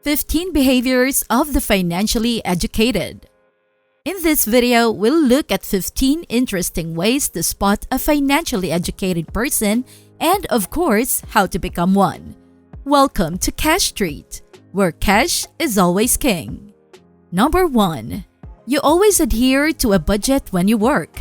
15 Behaviors of the Financially Educated. In this video, we'll look at 15 interesting ways to spot a financially educated person and, of course, how to become one. Welcome to Cash Street, where cash is always king. Number 1. You always adhere to a budget when you work.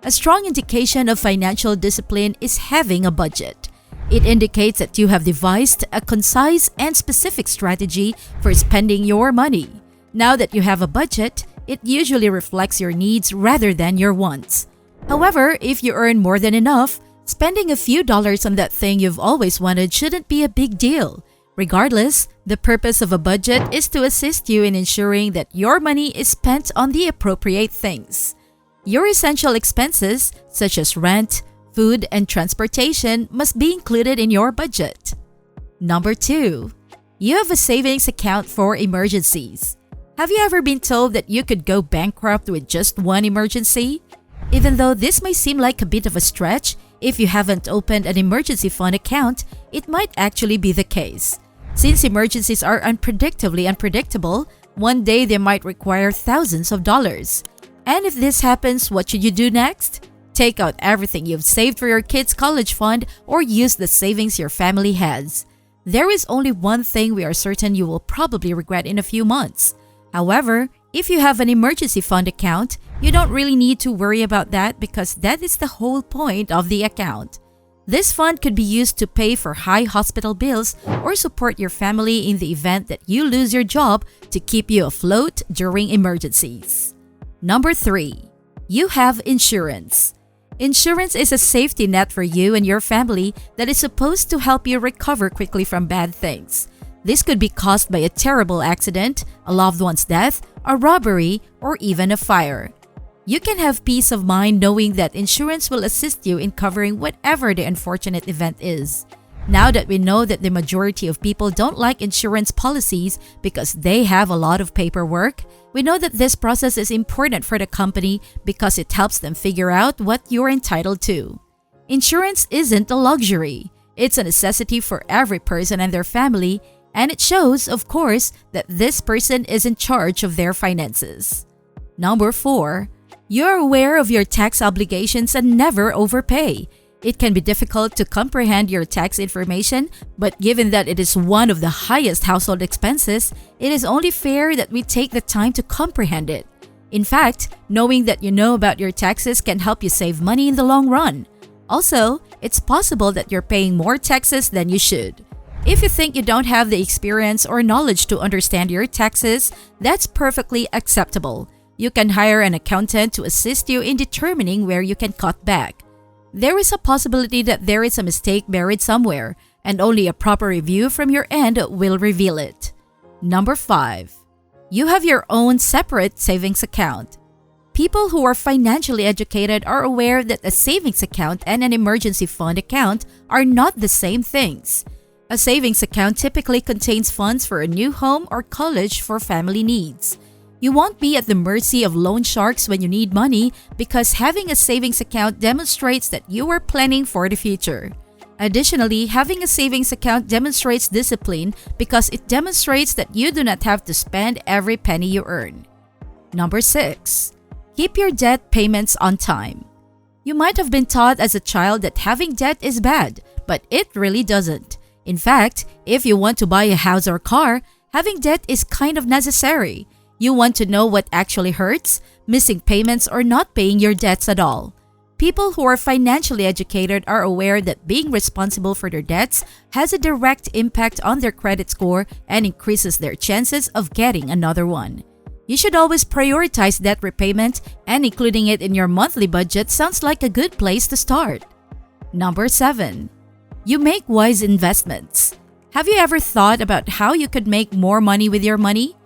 A strong indication of financial discipline is having a budget. It indicates that you have devised a concise and specific strategy for spending your money. Now that you have a budget, it usually reflects your needs rather than your wants. However, if you earn more than enough, spending a few dollars on that thing you've always wanted shouldn't be a big deal. Regardless, the purpose of a budget is to assist you in ensuring that your money is spent on the appropriate things. Your essential expenses, such as rent, food, and transportation, must be included in your budget. Number 2. You have a savings account for emergencies. Have you ever been told that you could go bankrupt with just one emergency? Even though this may seem like a bit of a stretch, if you haven't opened an emergency fund account, it might actually be the case. Since emergencies are unpredictably unpredictable, one day they might require thousands of dollars. And if this happens, what should you do next? Take out everything you've saved for your kids' college fund or use the savings your family has. There is only one thing we are certain you will probably regret in a few months. However, if you have an emergency fund account, you don't really need to worry about that because that is the whole point of the account. This fund could be used to pay for high hospital bills or support your family in the event that you lose your job to keep you afloat during emergencies. Number 3. You have insurance. Insurance is a safety net for you and your family that is supposed to help you recover quickly from bad things. This could be caused by a terrible accident, a loved one's death, a robbery, or even a fire. You can have peace of mind knowing that insurance will assist you in covering whatever the unfortunate event is. Now that we know that the majority of people don't like insurance policies because they have a lot of paperwork, we know that this process is important for the company because it helps them figure out what you're entitled to. Insurance isn't a luxury. It's a necessity for every person and their family, and it shows, of course, that this person is in charge of their finances. Number 4. You're aware of your tax obligations and never overpay. It can be difficult to comprehend your tax information, but given that it is one of the highest household expenses, it is only fair that we take the time to comprehend it. In fact, knowing that you know about your taxes can help you save money in the long run. Also, it's possible that you're paying more taxes than you should. If you think you don't have the experience or knowledge to understand your taxes, that's perfectly acceptable. You can hire an accountant to assist you in determining where you can cut back. There is a possibility that there is a mistake buried somewhere, and only a proper review from your end will reveal it. Number 5. You have your own separate savings account. People who are financially educated are aware that a savings account and an emergency fund account are not the same things. A savings account typically contains funds for a new home or college for family needs. You won't be at the mercy of loan sharks when you need money because having a savings account demonstrates that you are planning for the future. Additionally, having a savings account demonstrates discipline because it demonstrates that you do not have to spend every penny you earn. Number 6. Keep your debt payments on time. You might have been taught as a child that having debt is bad, but it really doesn't. In fact, if you want to buy a house or car, having debt is kind of necessary. You want to know what actually hurts? Missing payments or not paying your debts at all. People who are financially educated are aware that being responsible for their debts has a direct impact on their credit score and increases their chances of getting another one. You should always prioritize debt repayment, and including it in your monthly budget sounds like a good place to start. Number 7. You make wise investments. Have you ever thought about how you could make more money with your money?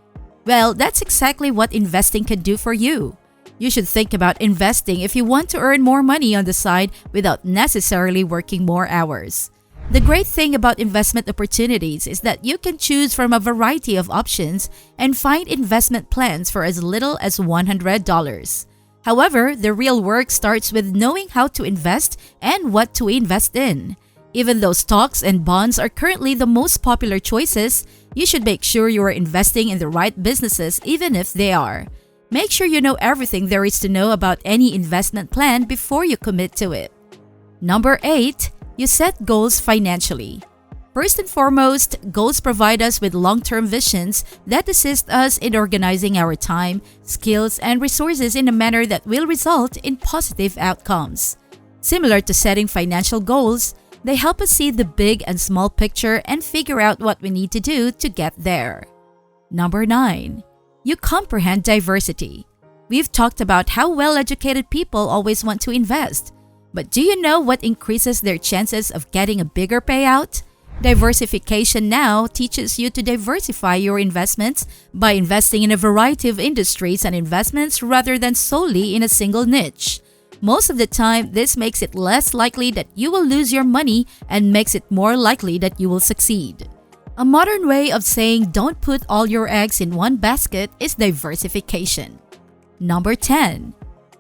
Well, that's exactly what investing can do for you. You should think about investing if you want to earn more money on the side without necessarily working more hours. The great thing about investment opportunities is that you can choose from a variety of options and find investment plans for as little as $100. However, the real work starts with knowing how to invest and what to invest in. Even though stocks and bonds are currently the most popular choices, you should make sure you are investing in the right businesses even if they are. Make sure you know everything there is to know about any investment plan before you commit to it. Number 8. You set goals financially. First and foremost, goals provide us with long-term visions that assist us in organizing our time, skills, and resources in a manner that will result in positive outcomes. Similar to setting financial goals, they help us see the big and small picture and figure out what we need to do to get there. Number 9. You comprehend diversity. We've talked about how well-educated people always want to invest. But do you know what increases their chances of getting a bigger payout? Diversification now teaches you to diversify your investments by investing in a variety of industries and investments rather than solely in a single niche. Most of the time, this makes it less likely that you will lose your money and makes it more likely that you will succeed. A modern way of saying don't put all your eggs in one basket is diversification. Number 10.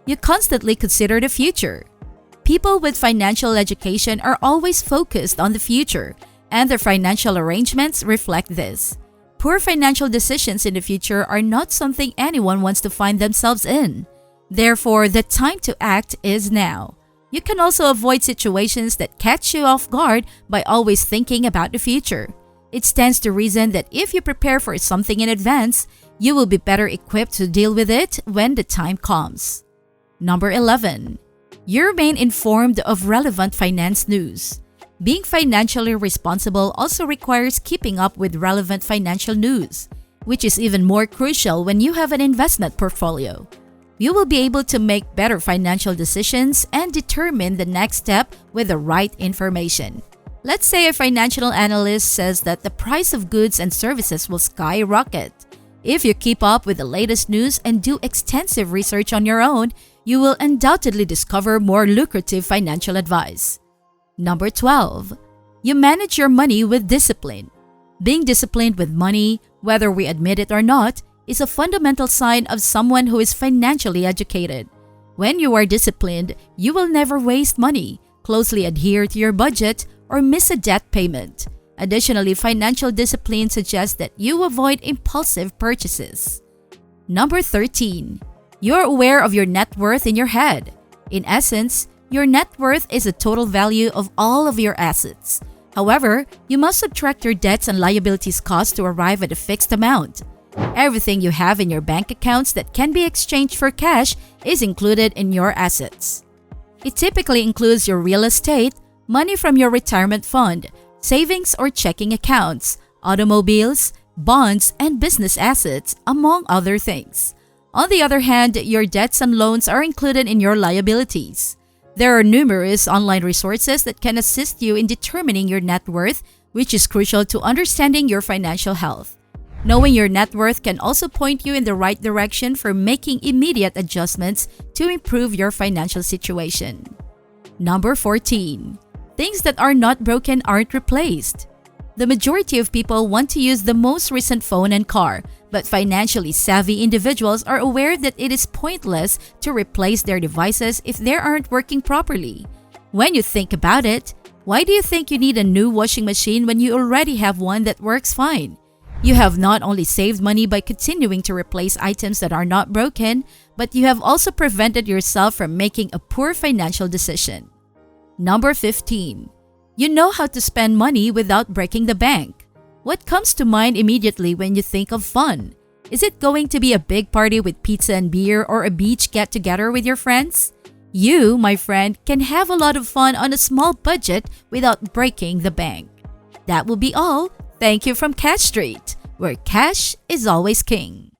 You constantly consider the future. People with financial education are always focused on the future, and their financial arrangements reflect this. Poor financial decisions in the future are not something anyone wants to find themselves in. Therefore, the time to act is now. You can also avoid situations that catch you off guard by always thinking about the future. It stands to reason that if you prepare for something in advance, you will be better equipped to deal with it when the time comes. Number 11. You remain informed of relevant finance news. Being financially responsible also requires keeping up with relevant financial news, which is even more crucial when you have an investment portfolio. You will be able to make better financial decisions and determine the next step with the right information. Let's say a financial analyst says that the price of goods and services will skyrocket. If you keep up with the latest news and do extensive research on your own, you will undoubtedly discover more lucrative financial advice. Number 12. You manage your money with discipline. Being disciplined with money, whether we admit it or not, is a fundamental sign of someone who is financially educated. When you are disciplined, you will never waste money, closely adhere to your budget, or miss a debt payment. Additionally, financial discipline suggests that you avoid impulsive purchases. Number 13. You're aware of your net worth in your head. In essence, your net worth is the total value of all of your assets. However, you must subtract your debts and liabilities cost to arrive at a fixed amount. Everything you have in your bank accounts that can be exchanged for cash is included in your assets. It typically includes your real estate, money from your retirement fund, savings or checking accounts, automobiles, bonds, and business assets, among other things. On the other hand, your debts and loans are included in your liabilities. There are numerous online resources that can assist you in determining your net worth, which is crucial to understanding your financial health. Knowing your net worth can also point you in the right direction for making immediate adjustments to improve your financial situation. Number 14. Things that are not broken aren't replaced. The majority of people want to use the most recent phone and car, but financially savvy individuals are aware that it is pointless to replace their devices if they aren't working properly. When you think about it, why do you think you need a new washing machine when you already have one that works fine? You have not only saved money by continuing to replace items that are not broken, but you have also prevented yourself from making a poor financial decision. Number 15. You know how to spend money without breaking the bank. What comes to mind immediately when you think of fun? Is it going to be a big party with pizza and beer or a beach get-together with your friends? You, my friend, can have a lot of fun on a small budget without breaking the bank. That will be all. Thank you from Cash Street, where cash is always king.